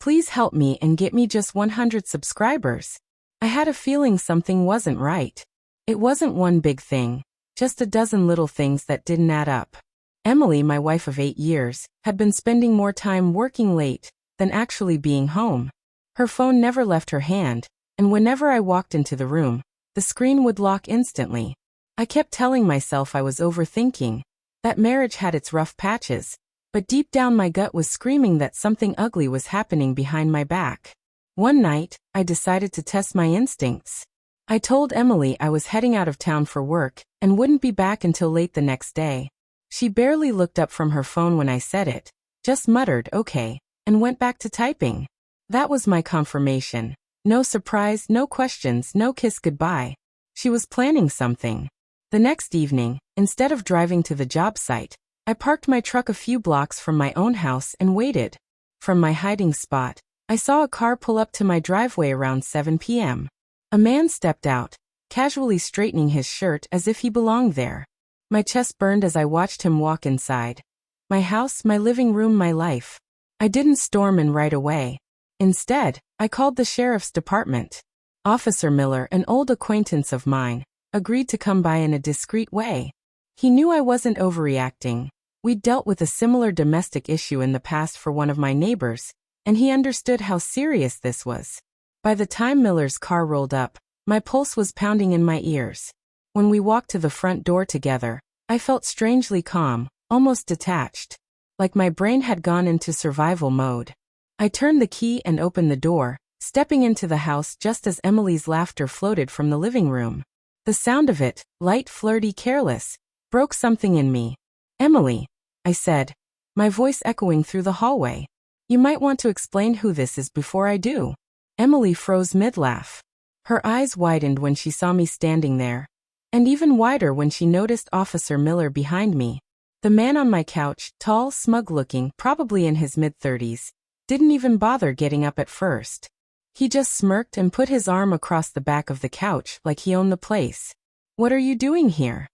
Please help me and get me just 100 subscribers. I had a feeling something wasn't right. It wasn't one big thing, just a dozen little things that didn't add up. Emily, my wife of 8 years, had been spending more time working late than actually being home. Her phone never left her hand, and whenever I walked into the room, the screen would lock instantly. I kept telling myself I was overthinking, that marriage had its rough patches, but deep down my gut was screaming that something ugly was happening behind my back. One night, I decided to test my instincts. I told Emily I was heading out of town for work and wouldn't be back until late the next day. She barely looked up from her phone when I said it, just muttered, "Okay," and went back to typing. That was my confirmation. No surprise, no questions, no kiss goodbye. She was planning something. The next evening, instead of driving to the job site, I parked my truck a few blocks from my own house and waited. From my hiding spot, I saw a car pull up to my driveway around 7 p.m. A man stepped out, casually straightening his shirt as if he belonged there. My chest burned as I watched him walk inside. My house, my living room, my life. I didn't storm in right away. Instead, I called the sheriff's department. Officer Miller, an old acquaintance of mine, agreed to come by in a discreet way. He knew I wasn't overreacting. We'd dealt with a similar domestic issue in the past for one of my neighbors, and he understood how serious this was. By the time Miller's car rolled up, my pulse was pounding in my ears. When we walked to the front door together, I felt strangely calm, almost detached, like my brain had gone into survival mode. I turned the key and opened the door, stepping into the house just as Emily's laughter floated from the living room. The sound of it, light, flirty, careless, broke something in me. "Emily," I said, my voice echoing through the hallway. "You might want to explain who this is before I do." Emily froze mid-laugh. Her eyes widened when she saw me standing there, and even wider when she noticed Officer Miller behind me. The man on my couch, tall, smug-looking, probably in his mid-30s, didn't even bother getting up at first. He just smirked and put his arm across the back of the couch like he owned the place. "What are you doing here?"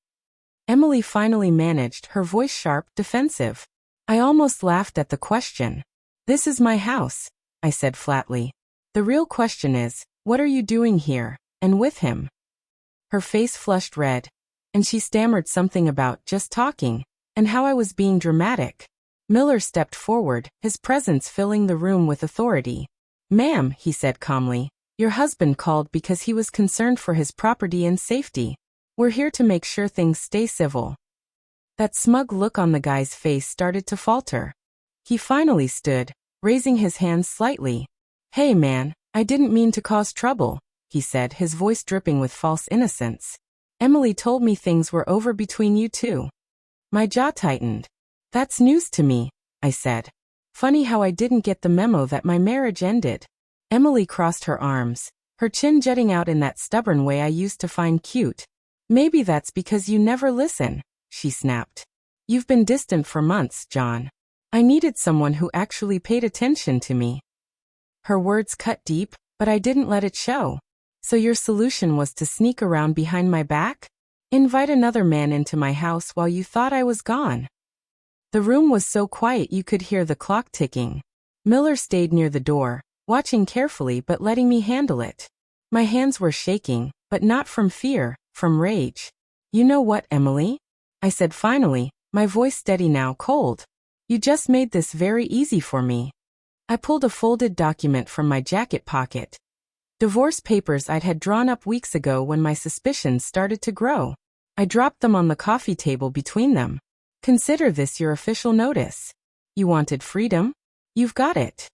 Emily finally managed, her voice sharp, defensive. I almost laughed at the question. "This is my house," I said flatly. "The real question is, what are you doing here, and with him?" Her face flushed red, and she stammered something about just talking, and how I was being dramatic. Miller stepped forward, his presence filling the room with authority. "Ma'am," he said calmly, "your husband called because he was concerned for his property and safety. We're here to make sure things stay civil." That smug look on the guy's face started to falter. He finally stood, raising his hands slightly. "Hey man, I didn't mean to cause trouble," he said, his voice dripping with false innocence. "Emily told me things were over between you two." My jaw tightened. "That's news to me," I said. "Funny how I didn't get the memo that my marriage ended." Emily crossed her arms, her chin jutting out in that stubborn way I used to find cute. "Maybe that's because you never listen," she snapped. "You've been distant for months, John. I needed someone who actually paid attention to me." Her words cut deep, but I didn't let it show. "So your solution was to sneak around behind my back? Invite another man into my house while you thought I was gone?" The room was so quiet you could hear the clock ticking. Miller stayed near the door, watching carefully but letting me handle it. My hands were shaking, but not from fear, from rage. "You know what, Emily?" I said finally, my voice steady now, cold. "You just made this very easy for me." I pulled a folded document from my jacket pocket. Divorce papers I'd had drawn up weeks ago when my suspicions started to grow. I dropped them on the coffee table between them. "Consider this your official notice. You wanted freedom? You've got it."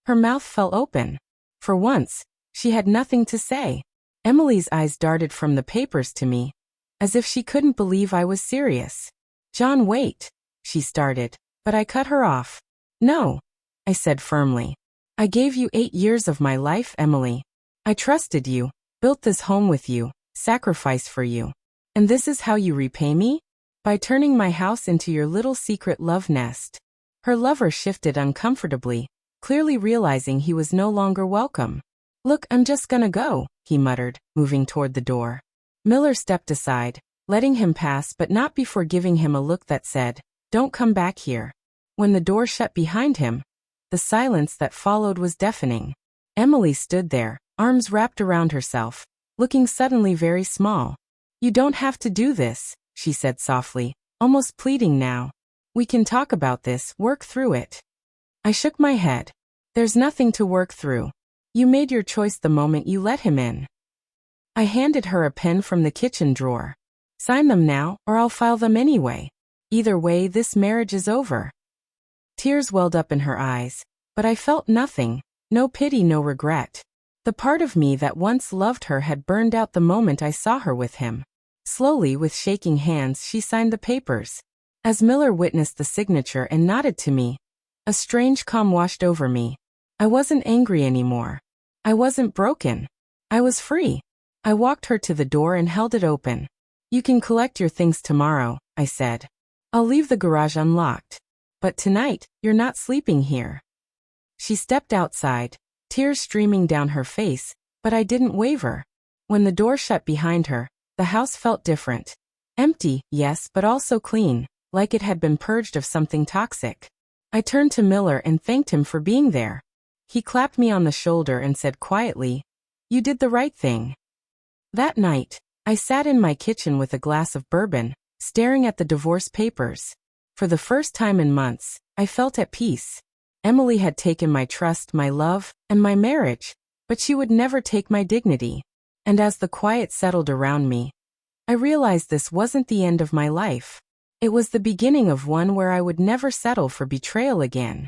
Her mouth fell open. For once, she had nothing to say. Emily's eyes darted from the papers to me, as if she couldn't believe I was serious. "John, wait," she started, but I cut her off. "No," I said firmly. "I gave you 8 years of my life, Emily. I trusted you, built this home with you, sacrificed for you. And this is how you repay me? By turning my house into your little secret love nest." Her lover shifted uncomfortably, clearly realizing he was no longer welcome. "Look, I'm just gonna go," he muttered, moving toward the door. Miller stepped aside, letting him pass but not before giving him a look that said, "Don't come back here." When the door shut behind him, The silence that followed was deafening. Emily stood there, arms wrapped around herself, looking suddenly very small. "You don't have to do this," she said softly, almost pleading now. "We can talk about this, work through it." I shook my head. "There's nothing to work through. You made your choice the moment you let him in." I handed her a pen from the kitchen drawer. "Sign them now, or I'll file them anyway. Either way, this marriage is over." Tears welled up in her eyes, but I felt nothing, no pity, no regret. The part of me that once loved her had burned out the moment I saw her with him. Slowly, with shaking hands, she signed the papers. As Miller witnessed the signature and nodded to me, a strange calm washed over me. I wasn't angry anymore. I wasn't broken. I was free. I walked her to the door and held it open. "You can collect your things tomorrow," I said. "I'll leave the garage unlocked. But tonight, you're not sleeping here." She stepped outside, tears streaming down her face, but I didn't waver. When the door shut behind her, the house felt different. Empty, yes, but also clean, like it had been purged of something toxic. I turned to Miller and thanked him for being there. He clapped me on the shoulder and said quietly, "You did the right thing." That night, I sat in my kitchen with a glass of bourbon, staring at the divorce papers. For the first time in months, I felt at peace. Emily had taken my trust, my love, and my marriage, but she would never take my dignity. And as the quiet settled around me, I realized this wasn't the end of my life. It was the beginning of one where I would never settle for betrayal again.